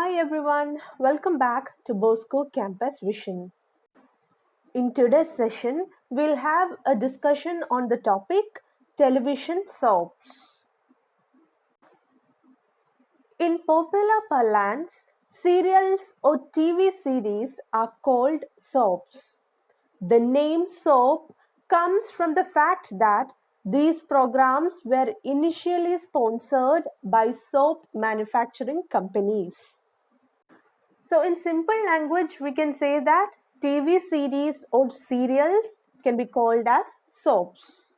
Hi everyone, welcome back to Bosco Campus Vision. In today's session, we'll have a discussion on the topic television soaps. In popular parlance, serials or TV series are called soaps. The name soap comes from the fact that these programs were initially sponsored by soap manufacturing companies. So in simple language, we can say that TV series or serials can be called as soaps.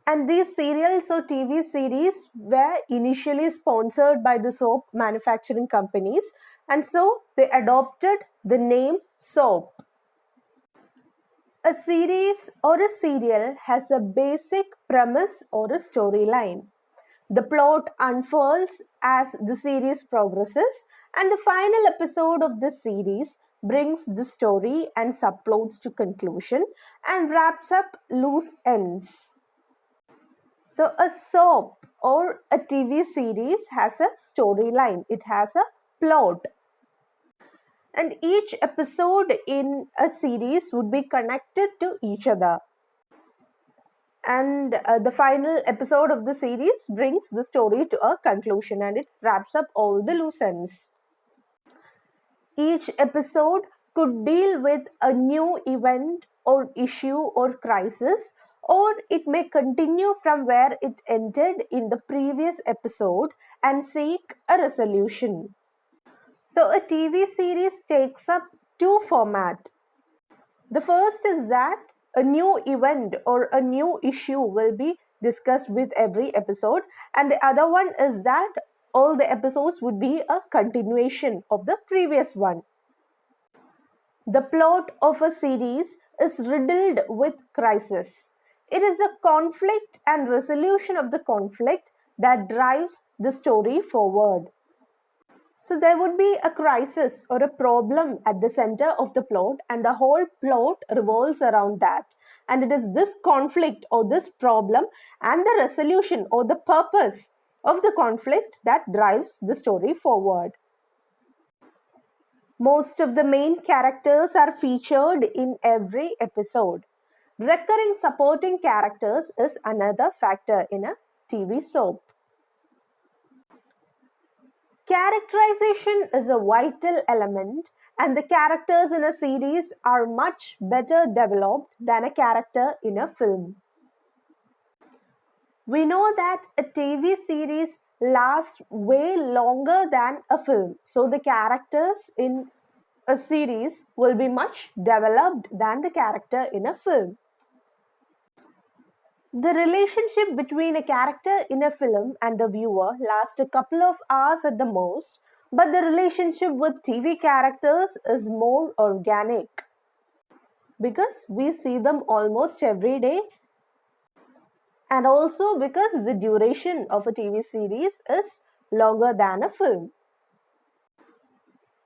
And these serials or TV series were initially sponsored by the soap manufacturing companies, and so they adopted the name soap. A series or a serial has a basic premise or a storyline. The plot unfolds as the series progresses, and the final episode of the series brings the story and subplots to conclusion and wraps up loose ends. So, a soap or a TV series has a storyline, it has a plot. And each episode in a series would be connected to each other. And the final episode of the series brings the story to a conclusion and it wraps up all the loose ends. Each episode could deal with a new event or issue or crisis, or it may continue from where it ended in the previous episode and seek a resolution. So a TV series takes up two formats. The first is that a new event or a new issue will be discussed with every episode, and the other one is that all the episodes would be a continuation of the previous one. The plot of a series is riddled with crisis. It is the conflict and resolution of the conflict that drives the story forward. So there would be a crisis or a problem at the center of the plot, and the whole plot revolves around that. And it is this conflict or this problem and the resolution or the purpose of the conflict that drives the story forward. Most of the main characters are featured in every episode. Recurring supporting characters is another factor in a TV soap. Characterization is a vital element, and the characters in a series are much better developed than a character in a film. We know that a TV series lasts way longer than a film, so the characters in a series will be much developed than the character in a film. The relationship between a character in a film and the viewer lasts a couple of hours at the most, but the relationship with TV characters is more organic because we see them almost every day, and also because the duration of a TV series is longer than a film.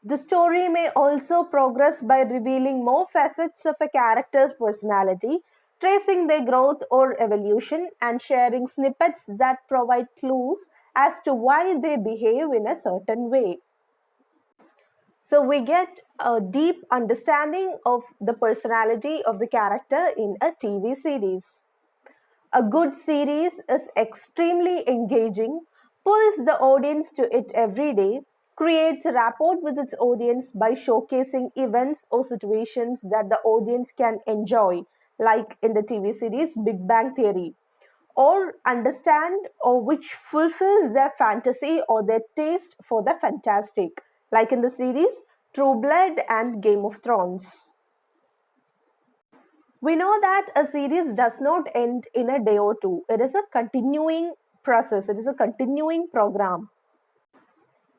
The story may also progress by revealing more facets of a character's personality, tracing their growth or evolution, and sharing snippets that provide clues as to why they behave in a certain way. So we get a deep understanding of the personality of the character in a TV series. A good series is extremely engaging, pulls the audience to it every day, creates a rapport with its audience by showcasing events or situations that the audience can enjoy, like in the TV series Big Bang Theory, or understand, or which fulfills their fantasy or their taste for the fantastic, like in the series True Blood and Game of Thrones. We know that a series does not end in a day or two. It is a continuing process, it is a continuing program.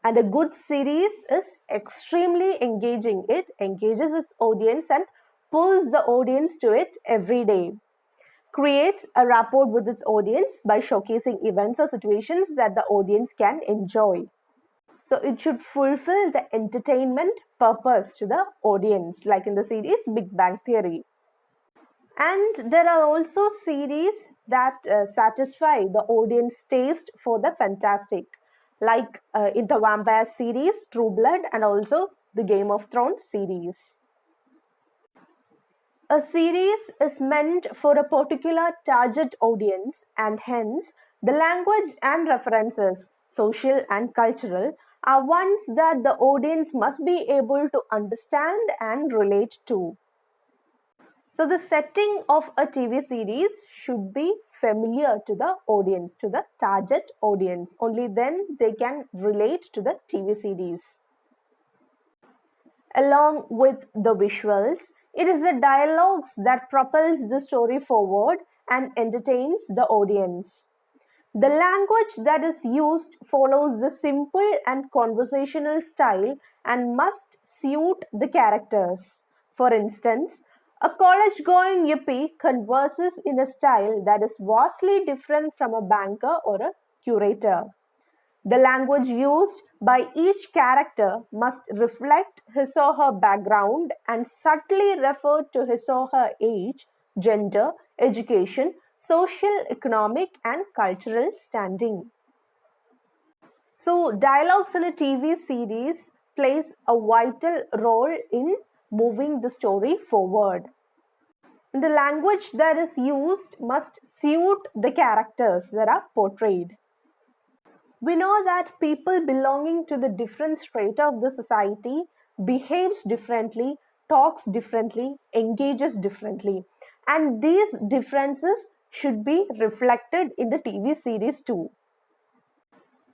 And a good series is extremely engaging. It engages its audience and pulls the audience to it every day. Creates a rapport with its audience by showcasing events or situations that the audience can enjoy. So it should fulfill the entertainment purpose to the audience, like in the series Big Bang Theory. And there are also series that satisfy the audience taste for the fantastic, like in the Vampire series, True Blood, and also the Game of Thrones series. A series is meant for a particular target audience, and hence the language and references, social and cultural, are ones that the audience must be able to understand and relate to. So the setting of a TV series should be familiar to the audience, to the target audience. Only then they can relate to the TV series. Along with the visuals, it is the dialogues that propels the story forward and entertains the audience. The language that is used follows the simple and conversational style and must suit the characters. For instance, a college-going yuppie converses in a style that is vastly different from a banker or a curator. The language used by each character must reflect his or her background and subtly refer to his or her age, gender, education, social, economic, and cultural standing. So, dialogues in a TV series plays a vital role in moving the story forward. The language that is used must suit the characters that are portrayed. We know that people belonging to the different strata of the society behaves differently, talks differently, engages differently. And these differences should be reflected in the TV series too.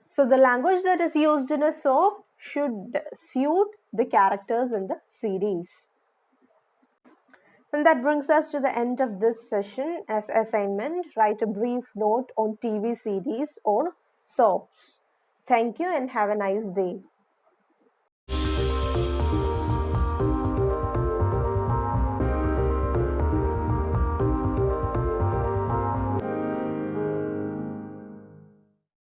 So the language that is used in a soap should suit the characters in the series. And that brings us to the end of this session. As assignment, write a brief note on TV series or soaps. Thank you and have a nice day.